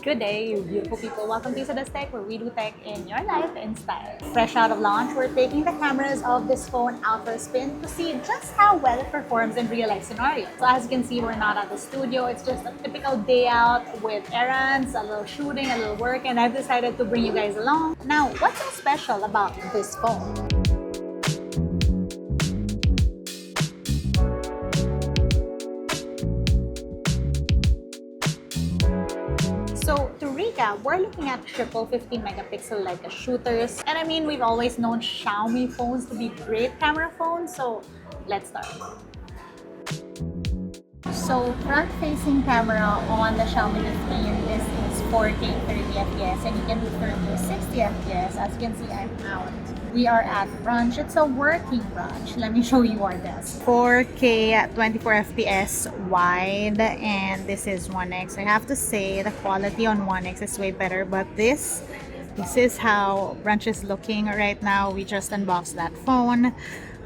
Good day, you beautiful people. Welcome to LAZADA Tech, where we do tech in your life in style. Fresh out of launch, we're taking the cameras of this phone out for a spin to see just how well it performs in real-life scenarios. So as you can see, we're not at the studio. It's just a typical day out with errands, a little shooting, a little work, and I've decided to bring you guys along. Now, what's so special about this phone? So to recap, we're looking at triple 15 megapixel Leica shooters. And I mean, we've always known Xiaomi phones to be great camera phones, so let's start. So front-facing camera on the Xiaomi 15, this is 4K 30 FPS and you can do 30 to 60 FPS. As you can see, I'm out. We are at brunch. It's a working brunch. Let me show you our desk. 4K at 24 FPS wide, and this is 1x. I have to say the quality on 1x is way better, but this is how brunch is looking right now. We just unboxed that phone.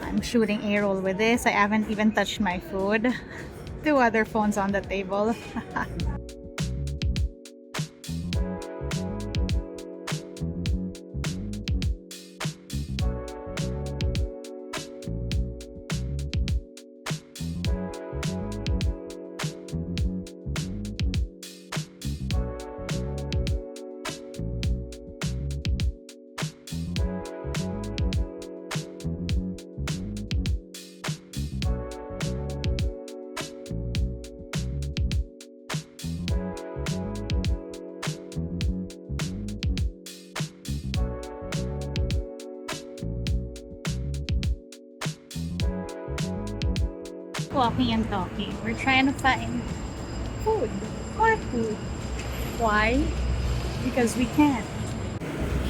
I'm shooting A-roll with this. I haven't even touched my food. Two other phones on the table. Walking and talking. We're trying to find food. More food. Why? Because we can.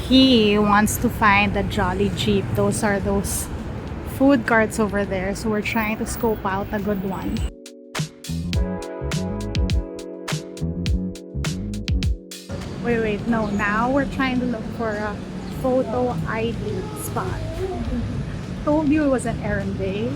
He wants to find the Jolly Jeep. Those are those food carts over there. So we're trying to scope out a good one. Wait, no. Now we're trying to look for a photo ID spot. Told you it was an errand day.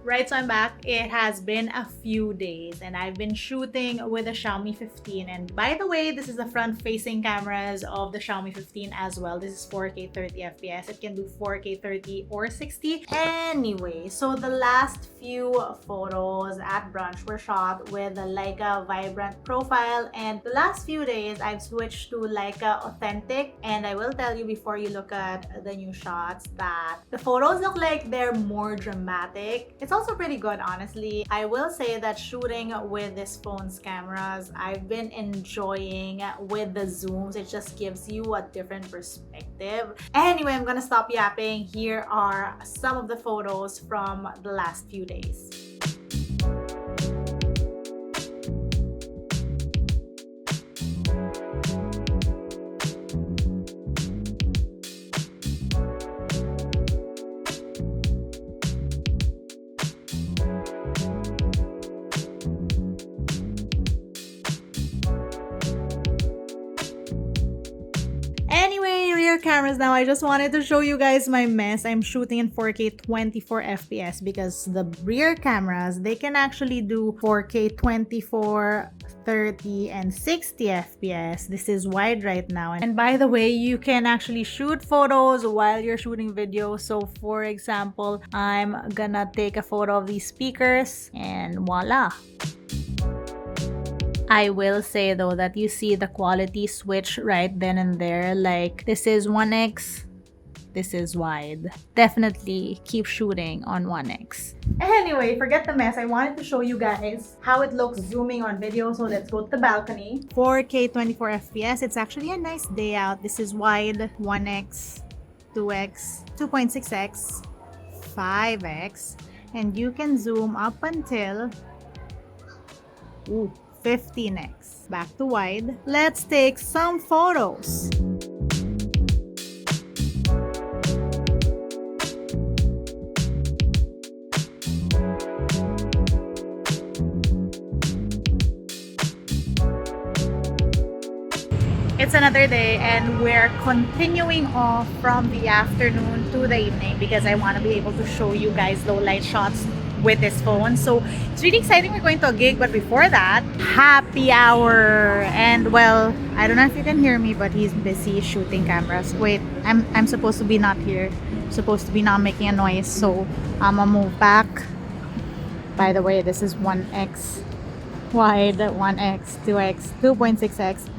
Right, so I'm back. It has been a few days and I've been shooting with the Xiaomi 15. And by the way, this is the front-facing cameras of the Xiaomi 15 as well. This is 4K 30 FPS. It can do 4K 30 or 60. Anyway, so the last few photos at brunch were shot with the Leica Vibrant Profile. And the last few days, I've switched to Leica Authentic. And I will tell you before you look at the new shots that the photos look like they're more dramatic. It's also pretty good, honestly. I will say that shooting with this phone's cameras, I've been enjoying with the zooms. It just gives you a different perspective. Anyway, I'm gonna stop yapping. Here are some of the photos from the last few days. Rear cameras now. I just wanted to show you guys my mess. I'm shooting in 4K 24 FPS because the rear cameras, they can actually do 4K 24, 30 and 60 FPS. This is wide right now. And by the way, you can actually shoot photos while you're shooting video. So for example, I'm gonna take a photo of these speakers and voila. I will say though that you see the quality switch right then and there. Like this is 1x, this is wide. Definitely keep shooting on 1x. Anyway, forget the mess. I wanted to show you guys how it looks zooming on video. So let's go to the balcony. 4K 24 FPS. It's actually a nice day out. This is wide 1x. 2x, 2.6x, 5x, and you can zoom up until 15x. Back to wide. Let's take some photos. It's another day and we're continuing off from the afternoon to the evening because I want to be able to show you guys low light shots with this phone. So it's really exciting. We're going to a gig, but before that, happy hour. And well, I don't know if you can hear me, but he's busy shooting cameras. Wait, I'm supposed to be not here. I'm supposed to be not making a noise, so I'm gonna move back. By the way, this is 1x wide, 1x, 2x, 2.6x,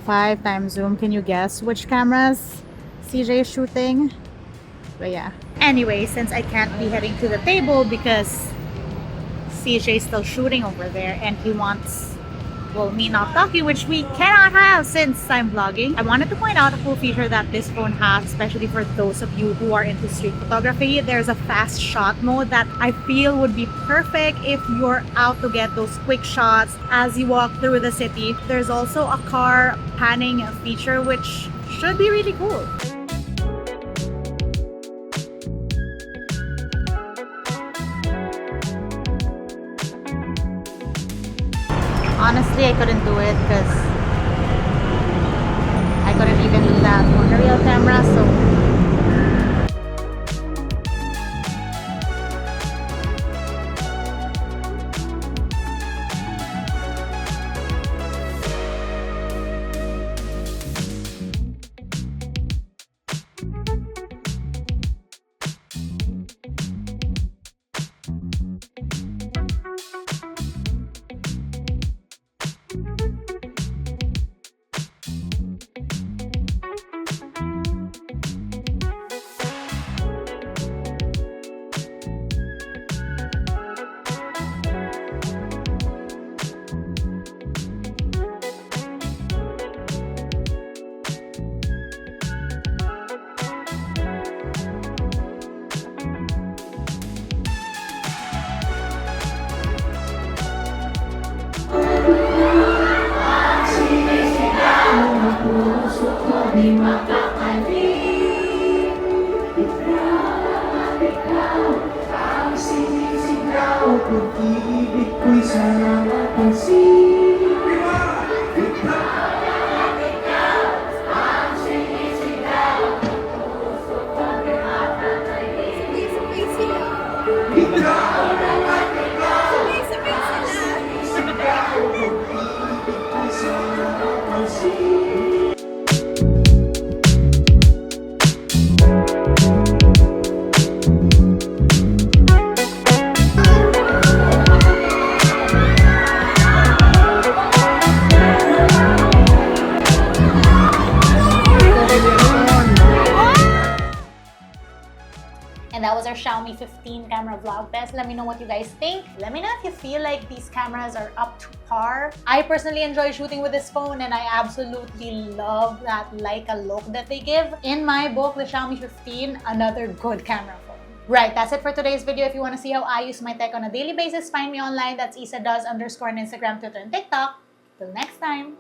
5 times zoom. Can you guess which cameras CJ is shooting? But yeah. Anyway, since I can't be heading to the table because CJ is still shooting over there and he wants, well, me not talking, which we cannot have since I'm vlogging. I wanted to point out a cool feature that this phone has, especially for those of you who are into street photography. There's a fast shot mode that I feel would be perfect if you're out to get those quick shots as you walk through the city. There's also a car panning feature, which should be really cool. Honestly, I couldn't do it because I couldn't even do that on a real camera, so and that was our Xiaomi 15 camera vlog test. Let me know what you guys think. Let me know if you feel like these cameras are up to par. I personally enjoy shooting with this phone and I absolutely love that Leica look that they give. In my book, the Xiaomi 15, another good camera phone. Right, that's it for today's video. If you want to see how I use my tech on a daily basis, find me online. That's isadoes_ on Instagram, Twitter, and TikTok. Till next time.